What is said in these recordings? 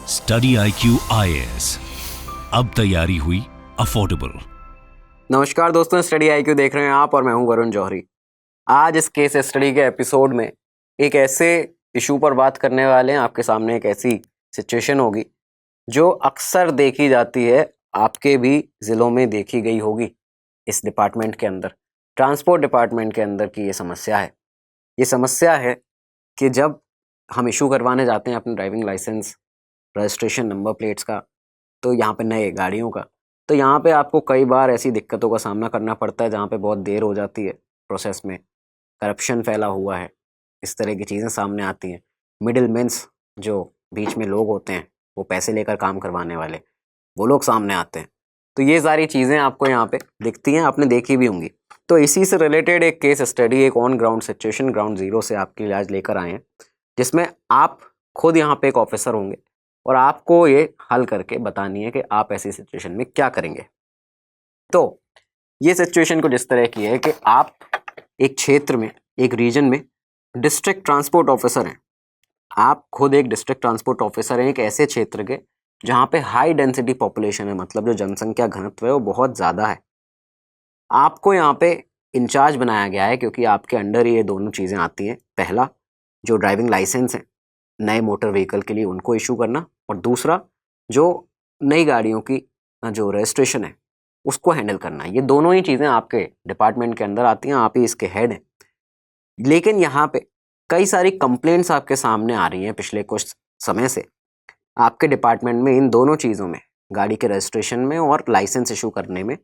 Study IQ IAS, अब तैयारी हुई अफोर्डेबल। नमस्कार दोस्तों, स्टडी IQ देख रहे हैं आप और मैं हूं वरुण जौहरी। आज इस केस स्टडी के एपिसोड में एक ऐसे इशू पर बात करने वाले हैं। आपके सामने एक ऐसी सिचुएशन होगी जो अक्सर देखी जाती है, आपके भी ज़िलों में देखी गई होगी। इस डिपार्टमेंट के अंदर, ट्रांसपोर्ट डिपार्टमेंट के अंदर की ये समस्या है। ये समस्या है कि जब हम इशू करवाने जाते हैं अपने driving licence, registration number plates का, तो यहाँ पे नए गाड़ियों का, तो यहाँ पे आपको कई बार ऐसी दिक्कतों का सामना करना पड़ता है जहाँ पे बहुत देर हो जाती है प्रोसेस में। करप्शन फैला हुआ है, इस तरह की चीज़ें सामने आती हैं। मिडिल मेंस, जो बीच में लोग होते हैं, वो पैसे लेकर काम करवाने वाले, वो लोग सामने आते हैं। तो ये सारी चीज़ें आपको यहाँ पे दिखती हैं, आपने देखी भी होंगी। तो इसी से रिलेटेड एक केस स्टडी, एक on ground situation, ground zero से आपके लिए आज लेकर आए हैं, जिसमें आप खुद यहाँ पे एक ऑफिसर होंगे और आपको ये हल करके बतानी है कि आप ऐसी सिचुएशन में क्या करेंगे। तो ये सिचुएशन कुछ इस तरह की है कि आप एक क्षेत्र में, एक रीजन में डिस्ट्रिक्ट ट्रांसपोर्ट ऑफिसर हैं। आप खुद एक डिस्ट्रिक्ट ट्रांसपोर्ट ऑफिसर हैं एक ऐसे क्षेत्र के जहाँ पे हाई डेंसिटी पॉपुलेशन है, मतलब जो जनसंख्या घनत्व है वो बहुत ज़्यादा है। आपको यहाँ पे इंचार्ज बनाया गया है क्योंकि आपके अंडर ये दोनों चीज़ें आती हैं। पहला, जो ड्राइविंग लाइसेंस है नए मोटर व्हीकल के लिए, उनको इशू करना, और दूसरा जो नई गाड़ियों की जो रजिस्ट्रेशन है उसको हैंडल करना। ये दोनों ही चीज़ें आपके डिपार्टमेंट के अंदर आती हैं, आप ही इसके हेड हैं। लेकिन यहाँ पे कई सारी कंप्लेंट्स आपके सामने आ रही हैं पिछले कुछ समय से। आपके डिपार्टमेंट में इन दोनों चीज़ों में, गाड़ी के रजिस्ट्रेशन में और लाइसेंस इशू करने में,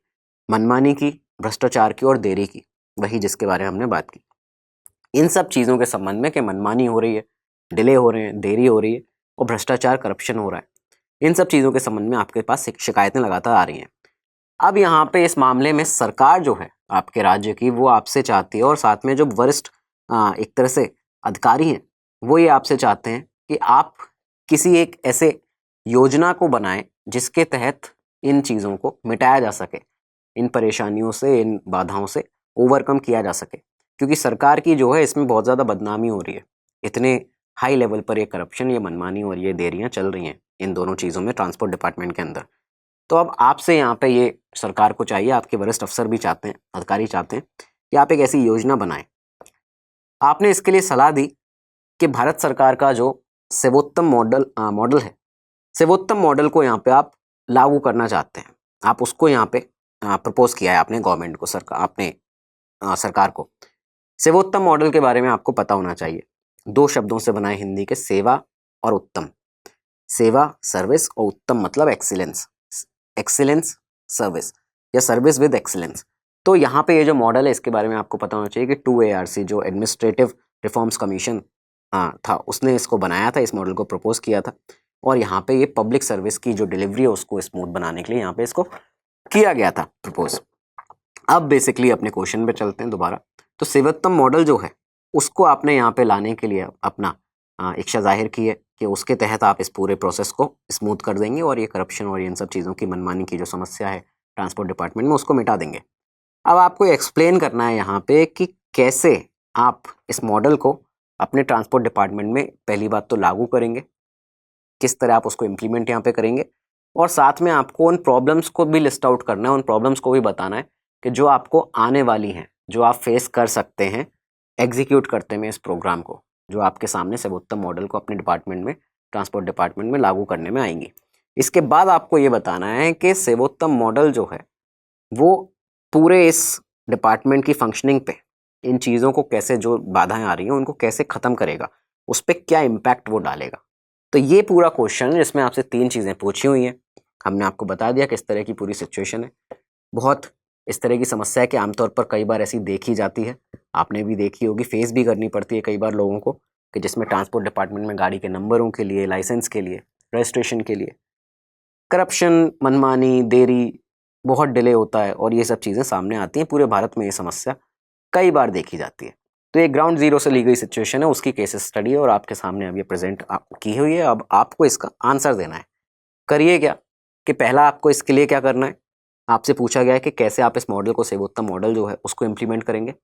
मनमानी की, भ्रष्टाचार की और देरी की, वही जिसके बारे में हमने बात की। इन सब चीज़ों के संबंध में कि मनमानी हो रही है, डिले हो रहे हैं, देरी हो रही है और भ्रष्टाचार, करप्शन हो रहा है, इन सब चीज़ों के संबंध में आपके पास शिकायतें लगातार आ रही हैं। अब यहाँ पे इस मामले में सरकार जो है आपके राज्य की, वो आपसे चाहती है, और साथ में जो वरिष्ठ एक तरह से अधिकारी हैं, वो ये आपसे चाहते हैं कि आप किसी एक ऐसे योजना को बनाएं जिसके तहत इन चीज़ों को मिटाया जा सके, इन परेशानियों से, इन बाधाओं से ओवरकम किया जा सके। क्योंकि सरकार की जो है इसमें बहुत ज़्यादा बदनामी हो रही है। इतने हाई लेवल पर ये करप्शन, ये मनमानी और ये देरियां चल रही हैं इन दोनों चीज़ों में, ट्रांसपोर्ट डिपार्टमेंट के अंदर। तो अब आपसे यहाँ पे ये सरकार को चाहिए, आपके वरिष्ठ अफसर भी चाहते हैं, अधिकारी चाहते हैं कि आप एक ऐसी योजना बनाएं। आपने इसके लिए सलाह दी कि भारत सरकार का जो सेवोत्तम मॉडल है, सेवोत्तम मॉडल को यहाँ पे आप लागू करना चाहते हैं। आप उसको यहाँ पे प्रपोज किया है आपने गवर्नमेंट को, सरकार को। सेवोत्तम मॉडल के बारे में आपको पता होना चाहिए। दो शब्दों से बना है हिंदी के, सेवा और उत्तम। सेवा सर्विस और उत्तम मतलब एक्सीलेंस, एक्सीलेंस सर्विस या सर्विस विद एक्सीलेंस। तो यहाँ पे ये जो मॉडल है इसके बारे में आपको पता होना चाहिए कि 2ARC जो एडमिनिस्ट्रेटिव रिफॉर्म्स कमीशन था, उसने इसको बनाया था, इस मॉडल को प्रपोज किया था। और यहाँ पे ये पब्लिक सर्विस की जो डिलीवरी है उसको स्मूथ बनाने के लिए यहाँ पे इसको किया गया था प्रपोज। अब बेसिकली अपने क्वेश्चन पे चलते हैं दोबारा। तो सेवोत्तम मॉडल जो है उसको आपने यहाँ पे लाने के लिए अपना इच्छा जाहिर की है कि उसके तहत आप इस पूरे प्रोसेस को स्मूथ कर देंगे और ये करप्शन और इन सब चीज़ों की, मनमानी की जो समस्या है ट्रांसपोर्ट डिपार्टमेंट में, उसको मिटा देंगे। अब आपको एक्सप्लेन करना है यहाँ पे कि कैसे आप इस मॉडल को अपने ट्रांसपोर्ट डिपार्टमेंट में पहली बात तो लागू करेंगे, किस तरह आप उसको इम्प्लीमेंट यहाँ पे करेंगे, और साथ में आपको उन प्रॉब्लम्स को भी लिस्ट आउट करना है, उन प्रॉब्लम्स को भी बताना है कि जो आपको आने वाली हैं, जो आप फेस कर सकते हैं एग्जीक्यूट करते में इस प्रोग्राम को, जो आपके सामने सर्वोत्तम मॉडल को अपने डिपार्टमेंट में, ट्रांसपोर्ट डिपार्टमेंट में लागू करने में आएंगी। इसके बाद आपको ये बताना है कि सर्वोत्तम मॉडल जो है वो पूरे इस डिपार्टमेंट की फंक्शनिंग पे, इन चीज़ों को कैसे, जो बाधाएं आ रही हैं उनको कैसे ख़त्म करेगा, उस पर क्या इम्पैक्ट वो डालेगा। तो ये पूरा क्वेश्चन जिसमें आपसे 3 चीज़ें पूछी हुई हैं, हमने आपको बता दिया किस तरह की पूरी सिचुएशन है। बहुत इस तरह की समस्या है कि आमतौर पर कई बार ऐसी देखी जाती है, आपने भी देखी होगी, फेस भी करनी पड़ती है कई बार लोगों को, कि जिसमें ट्रांसपोर्ट डिपार्टमेंट में गाड़ी के नंबरों के लिए, लाइसेंस के लिए, रजिस्ट्रेशन के लिए करप्शन, मनमानी, देरी, बहुत डिले होता है और ये सब चीज़ें सामने आती हैं। पूरे भारत में ये समस्या कई बार देखी जाती है। तो ये ग्राउंड जीरो से ली गई सिचुएशन है, उसकी केस स्टडी है और आपके सामने अब ये प्रेजेंट की हुई है। अब आपको इसका आंसर देना है। करिए क्या कि पहला आपको इसके लिए क्या करना है, आपसे पूछा गया है कि कैसे आप इस मॉडल को, सर्वोत्तम मॉडल जो है उसको इम्प्लीमेंट करेंगे।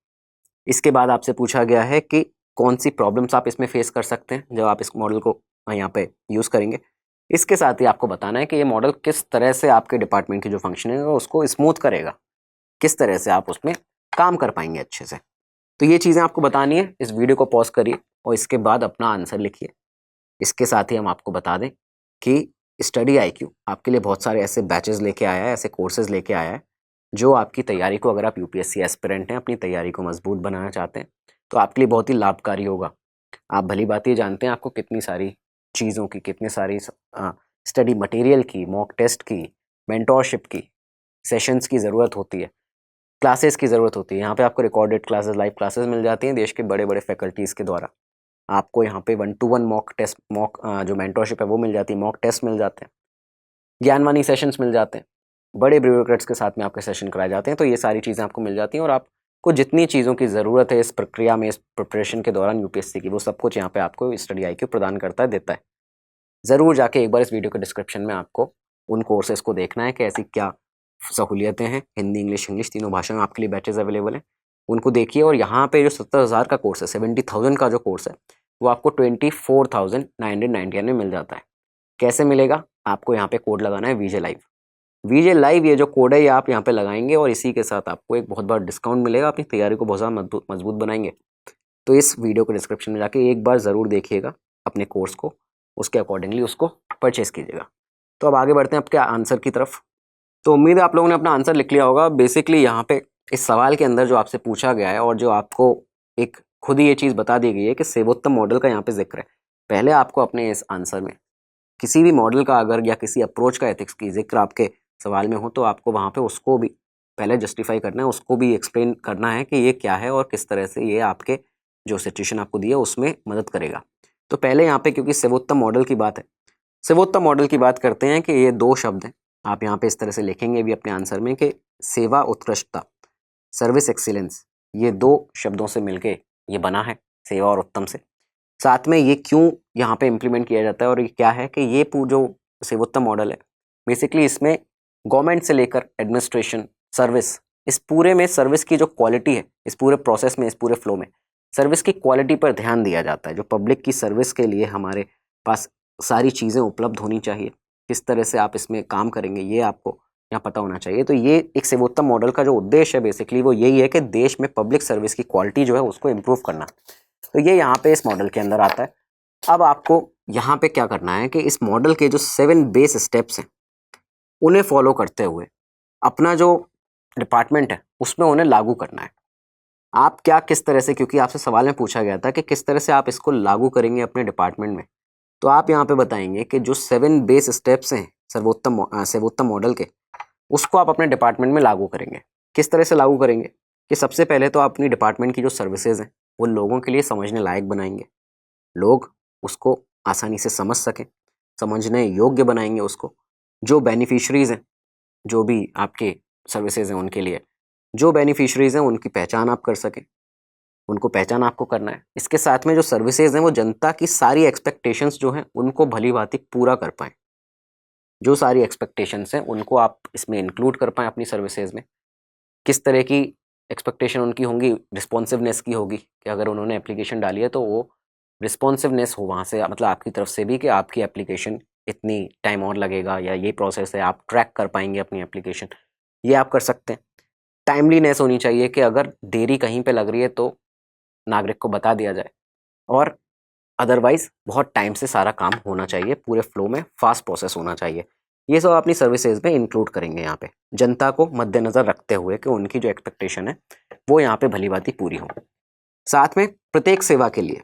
इसके बाद आपसे पूछा गया है कि कौन सी प्रॉब्लम्स आप इसमें फेस कर सकते हैं जब आप इस मॉडल को यहाँ पे यूज़ करेंगे। इसके साथ ही आपको बताना है कि ये मॉडल किस तरह से आपके डिपार्टमेंट की जो फंक्शनिंग है उसको स्मूथ करेगा, किस तरह से आप उसमें काम कर पाएंगे अच्छे से। तो ये चीज़ें आपको बतानी है। इस वीडियो को पॉज करिए और इसके बाद अपना आंसर लिखिए। इसके साथ ही हम आपको बता दें कि स्टडी आईक्यू आपके लिए बहुत सारे ऐसे बैचेस लेके आया है, ऐसे कोर्सेज लेके आया है जो आपकी तैयारी को, अगर आप यूपीएससी एस्पिरेंट हैं, अपनी तैयारी को मजबूत बनाना चाहते हैं, तो आपके लिए बहुत ही लाभकारी होगा। आप भली बात ये जानते हैं आपको कितनी सारी चीज़ों की, कितनी सारी स्टडी मटेरियल की, मॉक टेस्ट की, मेंटोरशिप की, सेशंस की ज़रूरत होती है, क्लासेस की ज़रूरत होती है। यहाँ पे आपको रिकॉर्डेड क्लासेस, लाइव क्लासेस मिल जाती हैं देश के बड़े बड़े फैकल्टीज़ के द्वारा। आपको यहाँ पे 1-to-1 मॉक टेस्ट, जो मेंटोरशिप है वो मिल जाती है, मॉक टेस्ट मिल जाते हैं, ज्ञानवानी सेशंस मिल जाते हैं, बड़े ब्यूरोक्रेट्स के साथ में आपके सेशन कराए जाते हैं। तो ये सारी चीज़ें आपको मिल जाती हैं और आपको जितनी चीज़ों की ज़रूरत है इस प्रक्रिया में, इस प्रिपरेशन के दौरान यूपीएससी की, वो सब कुछ यहाँ पे आपको स्टडी आईक्यू प्रदान करता है, देता है। ज़रूर जाके एक बार इस वीडियो के डिस्क्रिप्शन में आपको उन कोर्सेज़ को देखना है कि ऐसी क्या सहूलियतें हैं। हिंदी, इंग्लिश तीनों भाषा में आपके लिए बैचेज़ अवेलेबल हैं, उनको देखिए। और यहाँ पे जो 70,000 का कोर्स है, 70,000 का जो कोर्स है, वो आपको 24,999 में मिल जाता है। कैसे मिलेगा? आपको यहाँ पे कोड लगाना है वीजे लाइव। वीजे लाइव ये जो कोड है ये आप यहाँ पे लगाएंगे और इसी के साथ आपको एक बहुत बड़ा डिस्काउंट मिलेगा, अपनी तैयारी को बहुत ज़्यादा मजबूत बनाएंगे। तो इस वीडियो के डिस्क्रिप्शन में जाके एक बार ज़रूर देखिएगा अपने कोर्स को, उसके अकॉर्डिंगली उसको परचेज़ कीजिएगा। तो अब आगे बढ़ते हैं आपके आंसर की तरफ। तो उम्मीद है आप लोगों ने अपना आंसर लिख लिया होगा। बेसिकली यहाँ पे इस सवाल के अंदर जो आपसे पूछा गया है और जो आपको एक खुद ही ये चीज़ बता दी गई है कि सेवोत्तम मॉडल का यहाँ पे जिक्र है। पहले आपको अपने इस आंसर में किसी भी मॉडल का अगर या किसी अप्रोच का एथिक्स की जिक्र आपके सवाल में हो तो आपको वहाँ पे उसको भी पहले जस्टिफाई करना है, उसको भी एक्सप्लेन करना है कि ये क्या है और किस तरह से ये आपके जो सिचुएशन आपको दी है उसमें मदद करेगा। तो पहले यहाँ पे क्योंकि सेवोत्तम मॉडल की बात है, सेवोत्तम मॉडल की बात करते हैं कि ये दो शब्द हैं। आप यहाँ पे इस तरह से लिखेंगे भी अपने आंसर में कि सेवा उत्कृष्टता, सर्विस एक्सीलेंस, ये दो शब्दों से मिलके ये बना है, सेवा और उत्तम से। साथ में ये क्यों यहाँ पे इम्प्लीमेंट किया जाता है और ये क्या है कि ये जो सेवोत्तम मॉडल है, बेसिकली इसमें गवर्नमेंट से लेकर एडमिनिस्ट्रेशन, सर्विस, इस पूरे में सर्विस की जो क्वालिटी है, इस पूरे प्रोसेस में, इस पूरे फ्लो में सर्विस की क्वालिटी पर ध्यान दिया जाता है। जो पब्लिक की सर्विस के लिए हमारे पास सारी चीज़ें उपलब्ध होनी चाहिए, किस तरह से आप इसमें काम करेंगे ये आपको यहाँ पता होना चाहिए। तो ये एक सेवोत्तम मॉडल का जो उद्देश्य है बेसिकली वो यही है कि देश में पब्लिक सर्विस की क्वालिटी जो है उसको इम्प्रूव करना। तो ये यहाँ पे इस मॉडल के अंदर आता है। अब आपको यहाँ पे क्या करना है कि इस मॉडल के जो 7 बेस स्टेप्स हैं उन्हें फॉलो करते हुए अपना जो डिपार्टमेंट है उसमें उन्हें लागू करना है। आप क्या, किस तरह से, क्योंकि आपसे सवाल में पूछा गया था कि किस तरह से आप इसको लागू करेंगे अपने डिपार्टमेंट में, तो आप यहाँ पे बताएंगे कि जो 7 बेस स्टेप्स हैं सेवोत्तम मॉडल के, उसको आप अपने डिपार्टमेंट में लागू करेंगे। किस तरह से लागू करेंगे कि सबसे पहले तो आप अपनी डिपार्टमेंट की जो सर्विसेज हैं वो लोगों के लिए समझने लायक बनाएंगे, लोग उसको आसानी से समझ सकें, समझने योग्य बनाएंगे उसको। जो बेनिफिशरीज़ हैं, जो भी आपके सर्विसेज हैं उनके लिए जो बेनिफिशरीज़ हैं उनकी पहचान आप कर सकें, उनको पहचान आपको करना है। इसके साथ में जो सर्विसेज हैं वो जनता की सारी एक्सपेक्टेशंस जो हैं उनको भली भांति पूरा कर पाएँ। जो सारी एक्सपेक्टेशंस हैं उनको आप इसमें इंक्लूड कर पाएँ अपनी सर्विसेज में। किस तरह की एक्सपेक्टेशन उनकी होंगी? रिस्पॉन्सिवनेस की होगी कि अगर उन्होंने एप्लीकेशन डाली है तो वो रिस्पॉन्सिवनेस हो वहाँ से, मतलब आपकी तरफ से भी, कि आपकी एप्लीकेशन इतनी टाइम और लगेगा या ये प्रोसेस है, आप ट्रैक कर पाएंगे अपनी एप्लीकेशन, ये आप कर सकते हैं। टाइमलीनेस होनी चाहिए कि अगर देरी कहीं पे लग रही है तो नागरिक को बता दिया जाए, और अदरवाइज़ बहुत टाइम से सारा काम होना चाहिए, पूरे फ्लो में फास्ट प्रोसेस होना चाहिए। ये सब अपनी सर्विसेज में इंक्लूड करेंगे यहाँ पे, जनता को मद्देनज़र रखते हुए कि उनकी जो एक्सपेक्टेशन है वो यहाँ पे भली भांति पूरी हो। साथ में प्रत्येक सेवा के लिए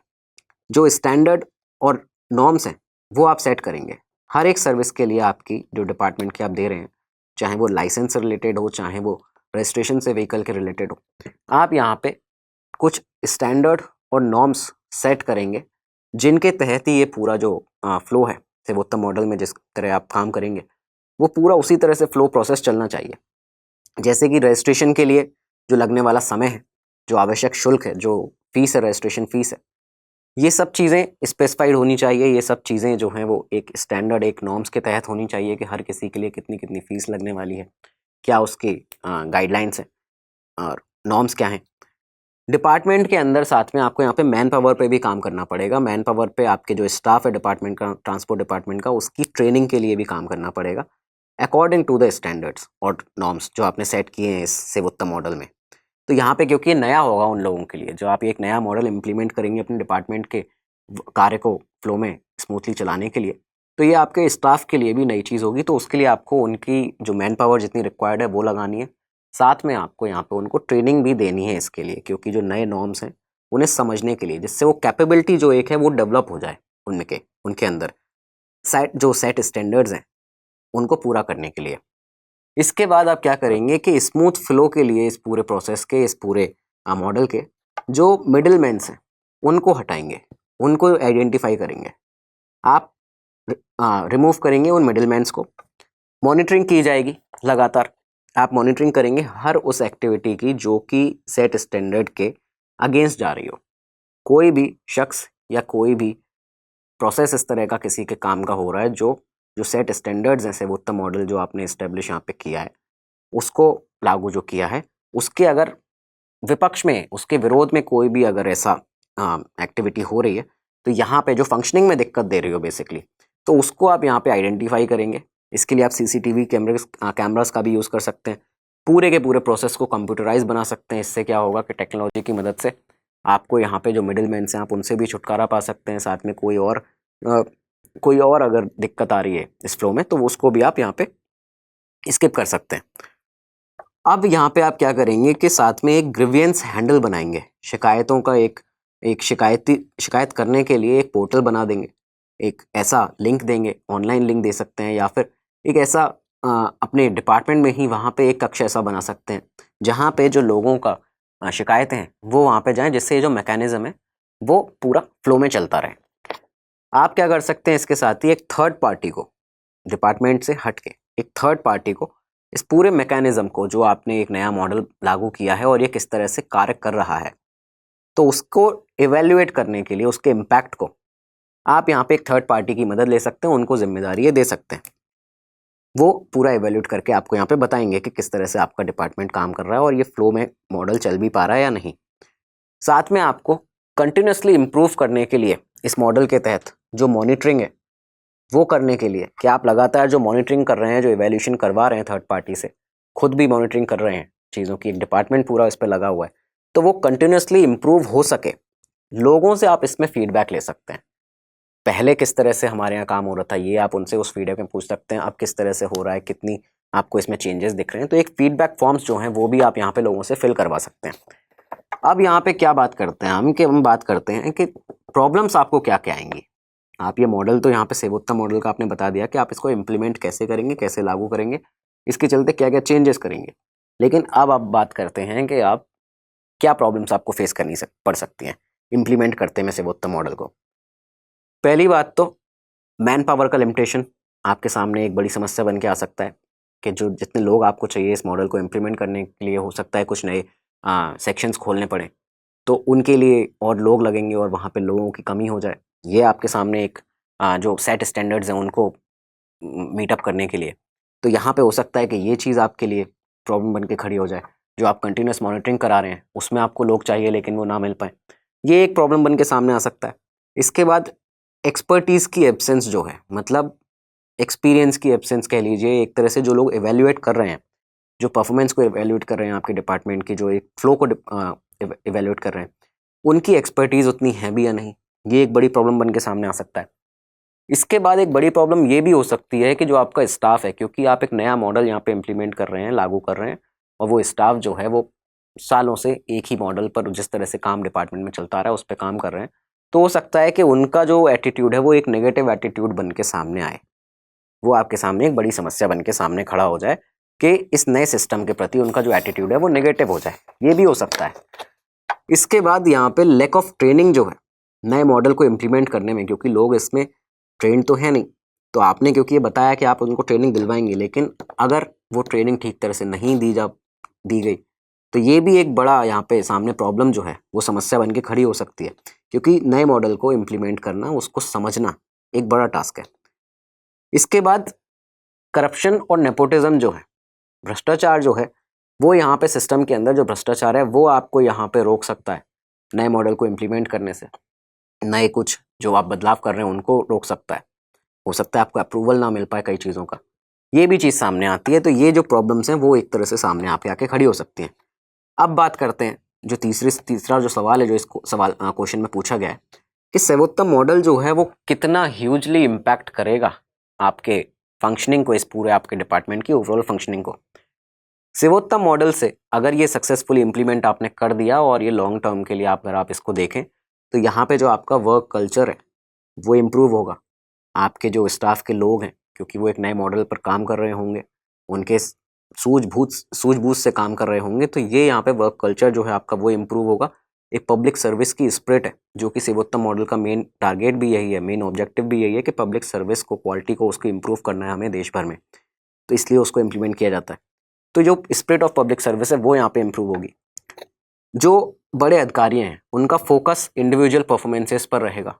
जो स्टैंडर्ड और नॉर्म्स हैं वो आप सेट करेंगे। हर एक सर्विस के लिए आपकी जो डिपार्टमेंट की आप दे रहे हैं, चाहे वो लाइसेंस से रिलेटेड हो, चाहे वो रजिस्ट्रेशन से व्हीकल के रिलेटेड हो, आप यहाँ पे कुछ स्टैंडर्ड और नॉर्म्स सेट करेंगे जिनके तहत ही ये पूरा जो फ्लो है सेवोत्तम मॉडल में, जिस तरह आप काम करेंगे वो पूरा उसी तरह से फ्लो प्रोसेस चलना चाहिए। जैसे कि रजिस्ट्रेशन के लिए जो लगने वाला समय है, जो आवश्यक शुल्क है, जो फीस है, रजिस्ट्रेशन फीस है, ये सब चीज़ें स्पेसिफाइड होनी चाहिए। ये सब चीज़ें जो हैं वो एक स्टैंडर्ड, एक नॉर्म्स के तहत होनी चाहिए कि हर किसी के लिए कितनी कितनी फ़ीस लगने वाली है, क्या उसकी गाइडलाइंस हैं और नॉर्म्स क्या हैं। डिपार्टमेंट के अंदर साथ में आपको यहाँ पे मैन पावर पे भी काम करना पड़ेगा। मैन पावर पे आपके जो स्टाफ है डिपार्टमेंट का, ट्रांसपोर्ट डिपार्टमेंट का, उसकी ट्रेनिंग के लिए भी काम करना पड़ेगा अकॉर्डिंग टू द स्टैंडर्ड्स और नॉर्म्स जो आपने सेट किए हैं इस सेवोत्तम मॉडल में। तो यहाँ पे क्योंकि ये नया होगा उन लोगों के लिए, जो आप एक नया मॉडल इम्प्लीमेंट करेंगे अपने डिपार्टमेंट के कार्य को फ्लो में स्मूथली चलाने के लिए, तो ये आपके स्टाफ के लिए भी नई चीज़ होगी। तो उसके लिए आपको उनकी जो मैन पावर जितनी रिक्वायर्ड है वो लगानी है, साथ में आपको यहाँ पे उनको ट्रेनिंग भी देनी है इसके लिए, क्योंकि जो नए नॉर्म्स हैं उन्हें समझने के लिए, जिससे वो कैपेबिलिटी जो एक है वो डेवलप हो जाए उनके अंदर सेट स्टैंडर्ड्स हैं उनको पूरा करने के लिए। इसके बाद आप क्या करेंगे कि स्मूथ फ्लो के लिए इस पूरे प्रोसेस के, इस पूरे मॉडल के जो मिडिल मैन्स हैं उनको हटाएंगे, उनको आइडेंटिफाई करेंगे, आप रिमूव करेंगे उन मिडिल मैन्स को। मॉनिटरिंग की जाएगी लगातार, आप मॉनिटरिंग करेंगे हर उस एक्टिविटी की जो कि सेट स्टैंडर्ड के अगेंस्ट जा रही हो। कोई भी शख्स या कोई भी प्रोसेस इस तरह का किसी के काम का हो रहा है जो सेट स्टैंडर्ड्स हैं सेवोत्तम मॉडल जो आपने इस्टेब्लिश यहाँ पे किया है, उसको लागू जो किया है, उसके अगर विपक्ष में, उसके विरोध में कोई भी अगर ऐसा एक्टिविटी हो रही है तो यहाँ पे जो फंक्शनिंग में दिक्कत दे रही हो बेसिकली, तो उसको आप यहाँ पे आइडेंटिफाई करेंगे। इसके लिए आप सीसीटीवी कैमरास का भी यूज़ कर सकते हैं। पूरे के पूरे प्रोसेस को कंप्यूटराइज बना सकते हैं। इससे क्या होगा कि टेक्नोलॉजी की मदद से आपको यहाँ पे जो मिडिल मैन्स हैं आप उनसे भी छुटकारा पा सकते हैं। साथ में कोई और अगर दिक्कत आ रही है इस फ्लो में तो उसको भी आप यहाँ पे स्किप कर सकते हैं। अब यहाँ पे आप क्या करेंगे कि साथ में एक ग्रीवियंस हैंडल बनाएंगे। शिकायतों का एक शिकायत करने के लिए एक पोर्टल बना देंगे, एक ऐसा लिंक देंगे, ऑनलाइन लिंक दे सकते हैं, या फिर एक ऐसा अपने डिपार्टमेंट में ही वहाँ पे एक कक्ष ऐसा बना सकते हैं जहाँ पे जो लोगों का शिकायतें हैं वो वहाँ पे जाएं, जिससे ये जो मैकेनिज्म है वो पूरा फ्लो में चलता रहे। आप क्या कर सकते हैं, इसके साथ ही एक थर्ड पार्टी को, डिपार्टमेंट से हट के एक थर्ड पार्टी को, इस पूरे मैकेनिज्म को जो आपने एक नया मॉडल लागू किया है और ये किस तरह से कार्य कर रहा है, तो उसको इवेल्युएट करने के लिए, उसके इम्पैक्ट को आप यहाँ पे एक थर्ड पार्टी की मदद ले सकते हैं, उनको जिम्मेदारी दे सकते हैं। वो पूरा इवेल्यूएट करके आपको यहाँ पे बताएंगे कि किस तरह से आपका डिपार्टमेंट काम कर रहा है और ये फ्लो में मॉडल चल भी पा रहा है या नहीं। साथ में आपको कंटिन्यूसली इम्प्रूव करने के लिए इस मॉडल के तहत जो मॉनिटरिंग है वो करने के लिए कि आप लगातार जो मॉनिटरिंग कर रहे हैं, जो इवैल्यूएशन करवा रहे हैं थर्ड पार्टी से, खुद भी मॉनिटरिंग कर रहे हैं चीज़ों की, एक डिपार्टमेंट पूरा इस पर लगा हुआ है, तो वो कंटिन्यूसली इम्प्रूव हो सके, लोगों से आप इसमें फीडबैक ले सकते हैं। पहले किस तरह से हमारे यहाँ काम हो रहा था ये आप उनसे उस फीडबैक में पूछ सकते हैं, अब किस तरह से हो रहा है, कितनी आपको इसमें चेंजेस दिख रहे हैं। तो एक फीडबैक फॉर्म्स जो हैं वो भी आप यहाँ पे लोगों से फिल करवा सकते हैं। अब यहाँ पे क्या बात करते हैं हम बात करते हैं कि प्रॉब्लम्स आपको क्या क्या आएंगी। आप ये मॉडल तो यहाँ पे सेवोत्तम मॉडल का आपने बता दिया कि आप इसको इम्प्लीमेंट कैसे करेंगे, कैसे लागू करेंगे, इसके चलते क्या क्या चेंजेस करेंगे। लेकिन अब आप बात करते हैं कि आप क्या प्रॉब्लम्स आपको फेस करनी पड़ सकती हैं इम्प्लीमेंट करते हैं सेवोत्तम मॉडल को। पहली बात तो मैन पावर का लिमिटेशन आपके सामने एक बड़ी समस्या बन के आ सकता है कि जो जितने लोग आपको चाहिए इस मॉडल को इम्प्लीमेंट करने के लिए, हो सकता है कुछ नए सेक्शंस खोलने पड़े, तो उनके लिए और लोग लगेंगे और वहाँ पे लोगों की कमी हो जाए। ये आपके सामने एक जो सेट स्टैंडर्ड्स हैं उनको मीटअप करने के लिए, तो यहाँ पे हो सकता है कि ये चीज़ आपके लिए प्रॉब्लम बन के खड़ी हो जाए। जो आप कंटिन्यूस मॉनिटरिंग करा रहे हैं उसमें आपको लोग चाहिए लेकिन वो ना मिल पाए, ये एक प्रॉब्लम बन के सामने आ सकता है। इसके बाद एक्सपर्टीज़ की एब्सेंस जो है, मतलब एक्सपीरियंस की एब्सेंस कह लीजिए, एक तरह से जो लोग एवेल्युएट कर रहे हैं, जो परफॉर्मेंस को एवेल्युएट कर रहे हैं आपके डिपार्टमेंट की, जो एक फ्लो को एवेल्युएट कर रहे हैं, उनकी एक्सपर्टीज़ उतनी है भी या नहीं, ये एक बड़ी प्रॉब्लम बन के सामने आ सकता है। इसके बाद एक बड़ी प्रॉब्लम ये भी हो सकती है कि जो आपका स्टाफ है, क्योंकि आप एक नया मॉडल यहाँ पे इम्प्लीमेंट कर रहे हैं, लागू कर रहे हैं, और वो स्टाफ जो है वो सालों से एक ही मॉडल पर जिस तरह से काम डिपार्टमेंट में चलता रहा है उस पर काम कर रहे हैं, तो हो सकता है कि उनका जो एटीट्यूड है वो एक नेगेटिव एटीट्यूड बन के सामने आए, वो आपके सामने एक बड़ी समस्या बन के सामने खड़ा हो जाए कि इस नए सिस्टम के प्रति उनका जो एटीट्यूड है वो नेगेटिव हो जाए, ये भी हो सकता है। इसके बाद यहाँ पे लैक ऑफ ट्रेनिंग जो है नए मॉडल को इम्प्लीमेंट करने में, क्योंकि लोग इसमें ट्रेन तो है नहीं, तो आपने क्योंकि ये बताया कि आप उनको ट्रेनिंग दिलवाएंगे, लेकिन अगर वो ट्रेनिंग ठीक तरह से नहीं दी गई तो ये भी एक बड़ा यहाँ पे सामने प्रॉब्लम जो है वो समस्या बन के खड़ी हो सकती है, क्योंकि नए मॉडल को इम्प्लीमेंट करना, उसको समझना एक बड़ा टास्क है। इसके बाद करप्शन और नेपोटिज्म जो है, भ्रष्टाचार जो है, वो यहाँ पे सिस्टम के अंदर जो भ्रष्टाचार है वो आपको यहाँ पे रोक सकता है नए मॉडल को इम्प्लीमेंट करने से, नए कुछ जो आप बदलाव कर रहे हैं उनको रोक सकता है। हो सकता है आपको अप्रूवल ना मिल पाए कई चीज़ों का, ये भी चीज़ सामने आती है। तो ये जो प्रॉब्लम्स हैं वो एक तरह से सामने आप आके खड़ी हो सकती हैं। अब बात करते हैं जो तीसरा जो सवाल है, जो इस सवाल क्वेश्चन में पूछा गया है कि सर्वोत्तम मॉडल जो है वो कितना ह्यूजली इम्पैक्ट करेगा आपके फंक्शनिंग को, इस पूरे आपके डिपार्टमेंट की ओवरऑल फंक्शनिंग को। सर्वोत्तम मॉडल से अगर ये सक्सेसफुली इम्प्लीमेंट आपने कर दिया और ये लॉन्ग टर्म के लिए अगर आप इसको देखें तो यहाँ पे जो आपका वर्क कल्चर है वो इम्प्रूव होगा। आपके जो स्टाफ के लोग हैं, क्योंकि वो एक नए मॉडल पर काम कर रहे होंगे, उनके सूझबूझ से काम कर रहे होंगे, तो ये यहाँ पे वर्क कल्चर जो है आपका वो इम्प्रूव होगा। एक पब्लिक सर्विस की स्पिरिट है जो कि सर्वोत्तम मॉडल का मेन टारगेट भी यही है, मेन ऑब्जेक्टिव भी यही है कि पब्लिक सर्विस को, क्वालिटी को उसको इम्प्रूव करना है हमें देश भर में, तो इसलिए उसको इम्प्लीमेंट किया जाता है। तो जो स्पिरिट ऑफ पब्लिक सर्विस है वो यहाँ पे इम्प्रूव होगी। जो बड़े अधिकारी हैं उनका फोकस इंडिविजुअल परफॉर्मेंसेस पर रहेगा।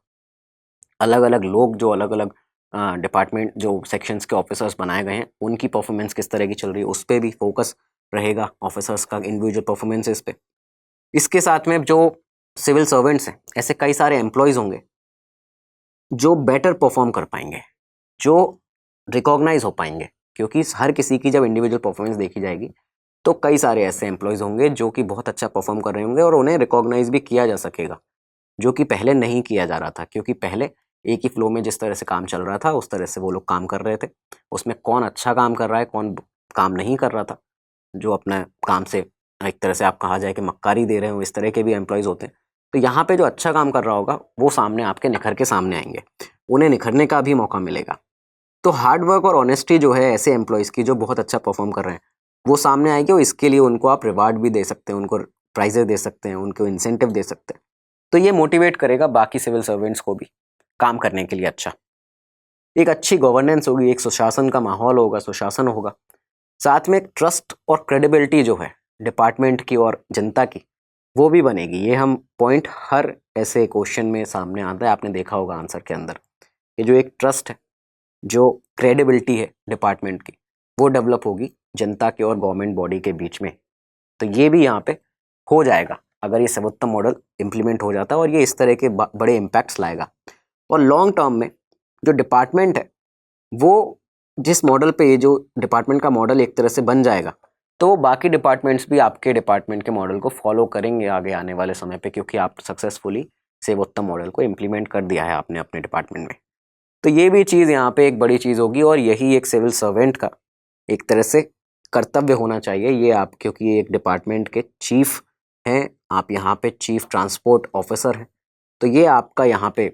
अलग अलग लोग जो अलग अलग डिपार्टमेंट जो सेक्शंस के ऑफिसर्स बनाए गए हैं उनकी परफॉर्मेंस किस तरह की चल रही है उस पर भी फोकस रहेगा, ऑफिसर्स का इंडिविजुअल परफॉर्मेंसेस पे। इसके साथ में जो सिविल सर्वेंट्स हैं, ऐसे कई सारे एम्प्लॉयज़ होंगे जो बेटर परफॉर्म कर पाएंगे, जो रिकॉग्नाइज हो पाएंगे, क्योंकि हर किसी की जब इंडिविजुअल परफॉर्मेंस देखी जाएगी तो कई सारे ऐसे एम्प्लॉयज़ होंगे जो कि बहुत अच्छा परफॉर्म कर रहे होंगे और उन्हें रिकॉग्नाइज भी किया जा सकेगा, जो कि पहले नहीं किया जा रहा था। क्योंकि पहले एक ही फ्लो में जिस तरह से काम चल रहा था उस तरह से वो लोग काम कर रहे थे, उसमें कौन अच्छा काम कर रहा है कौन काम नहीं कर रहा था, जो अपना काम से एक तरह से आप कहा जाए कि मक्कारी दे रहे हो, इस तरह के भी एम्प्लॉयज़ होते हैं। तो यहाँ पे जो अच्छा काम कर रहा होगा वो सामने आपके निखर के सामने आएंगे, उन्हें निखरने का भी मौका मिलेगा। तो हार्ड वर्क और ऑनेस्टी जो है ऐसे एम्प्लॉयज़ की जो बहुत अच्छा परफॉर्म कर रहे हैं वो सामने आएगी, और इसके लिए उनको आप रिवार्ड भी दे सकते हैं, उनको प्राइजेस दे सकते हैं, उनको इंसेंटिव दे सकते हैं। तो ये मोटिवेट करेगा बाकी सिविल सर्वेंट्स को भी काम करने के लिए। अच्छा, एक अच्छी गवर्नेंस होगी, एक सुशासन का माहौल होगा, सुशासन होगा, साथ में एक ट्रस्ट और क्रेडिबिलिटी जो है डिपार्टमेंट की और जनता की वो भी बनेगी। ये हम पॉइंट हर ऐसे क्वेश्चन में सामने आता है, आपने देखा होगा आंसर के अंदर। ये जो एक ट्रस्ट है, जो क्रेडिबिलिटी है डिपार्टमेंट की, वो डेवलप होगी जनता के और गवर्नमेंट बॉडी के बीच में। तो ये भी यहाँ पे हो जाएगा अगर ये सर्वोत्तम मॉडल इम्प्लीमेंट हो जाता है, और ये इस तरह के बड़े इम्पैक्ट्स लाएगा। और लॉन्ग टर्म में जो डिपार्टमेंट है वो जिस मॉडल पे, ये जो डिपार्टमेंट का मॉडल एक तरह से बन जाएगा, तो बाकी डिपार्टमेंट्स भी आपके डिपार्टमेंट के मॉडल को फॉलो करेंगे आगे आने वाले समय पे, क्योंकि आप सक्सेसफुली सर्वोत्तम मॉडल को इम्प्लीमेंट कर दिया है आपने अपने डिपार्टमेंट में। तो ये भी चीज़ यहाँ पे एक बड़ी चीज़ होगी, और यही एक सिविल सर्वेंट का एक तरह से कर्तव्य होना चाहिए। ये आप, क्योंकि ये एक डिपार्टमेंट के चीफ हैं, आप यहाँ पे चीफ ट्रांसपोर्ट ऑफिसर हैं, तो ये आपका यहाँ पे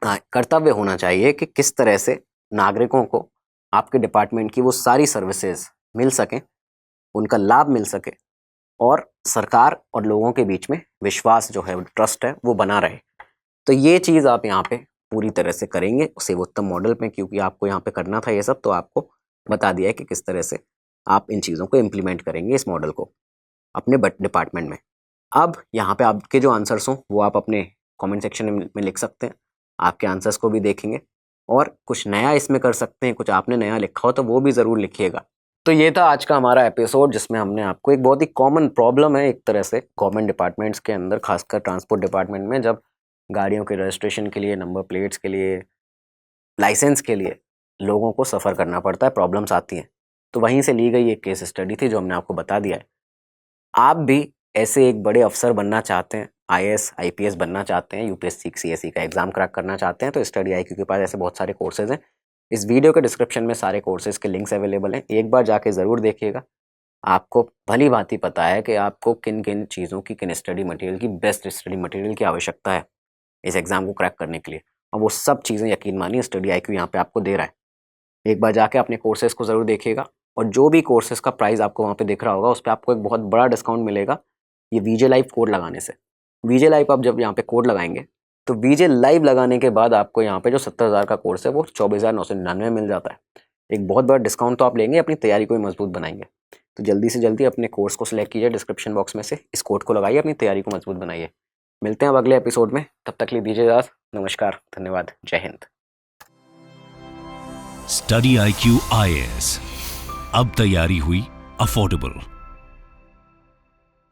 कर्तव्य होना चाहिए कि किस तरह से नागरिकों को आपके डिपार्टमेंट की वो सारी सर्विसेज मिल सकें, उनका लाभ मिल सके, और सरकार और लोगों के बीच में विश्वास जो है, ट्रस्ट है, वो बना रहे। तो ये चीज़ आप यहाँ पे पूरी तरह से करेंगे सर्वोत्तम मॉडल में, क्योंकि आपको यहाँ पे करना था ये सब, तो आपको बता दिया है कि किस तरह से आप इन चीज़ों को इम्प्लीमेंट करेंगे इस मॉडल को अपने डिपार्टमेंट में। अब यहाँ पे आपके जो आंसर्स हों वो आप अपने कमेंट सेक्शन में लिख सकते हैं, आपके आंसर्स को भी देखेंगे, और कुछ नया इसमें कर सकते हैं, कुछ आपने नया लिखा हो तो वो भी ज़रूर लिखिएगा। तो ये था आज का हमारा एपिसोड, जिसमें हमने आपको एक बहुत ही कॉमन प्रॉब्लम है एक तरह से गवर्नमेंट डिपार्टमेंट्स के अंदर, खासकर ट्रांसपोर्ट डिपार्टमेंट में, जब गाड़ियों के रजिस्ट्रेशन के लिए, नंबर प्लेट्स के लिए, लाइसेंस के लिए लोगों को सफ़र करना पड़ता है, प्रॉब्लम्स आती हैं। तो वहीं से ली गई एक केस स्टडी थी जो हमने आपको बता दिया है। आप भी ऐसे एक बड़े अफसर बनना चाहते हैं, IAS IPS बनना चाहते हैं, UPSC CSE का एग्ज़ाम क्रैक करना चाहते हैं, तो स्टडी IQ के पास ऐसे बहुत सारे कोर्सेज़ हैं। इस वीडियो के डिस्क्रिप्शन में सारे कोर्सेज़ के लिंक्स अवेलेबल हैं, एक बार जाके ज़रूर देखिएगा। आपको भली भांति पता है कि आपको किन किन चीज़ों की, किन स्टडी मटेरियल की, बेस्ट स्टडी मटेरियल की आवश्यकता है इस एग्ज़ाम को क्रैक करने के लिए, और वो सब चीज़ें यकीन मानिए स्टडी IQ यहाँ पे आपको दे रहा है। एक बार जाके अपने कोर्सेज़ को ज़रूर देखिएगा, और जो भी कोर्सेज़ का प्राइस आपको वहाँ पे दिख रहा होगा उस पर आपको एक बहुत बड़ा डिस्काउंट मिलेगा ये VJ लाइव कोड लगाने से। VJ लाइव आप जब यहाँ पे कोड लगाएंगे तो VJ लाइव लगाने के बाद आपको यहाँ पे जो 70,000 का कोर्स है वो 24,999 मिल जाता है। एक बहुत बड़ा डिस्काउंट तो आप लेंगे, अपनी तैयारी को भी मजबूत बनाएंगे। तो जल्दी से जल्दी अपने कोर्स को सिलेक्ट कीजिए, डिस्क्रिप्शन बॉक्स में से इस कोड को लगाइए, अपनी तैयारी को मजबूत बनाइए। मिलते हैं अब अगले एपिसोड में, तब तक के लिए दीजिए इजाज़त। नमस्कार, धन्यवाद, जय हिंद। स्टडी IQ IAS, अब तैयारी हुई अफोर्डेबल।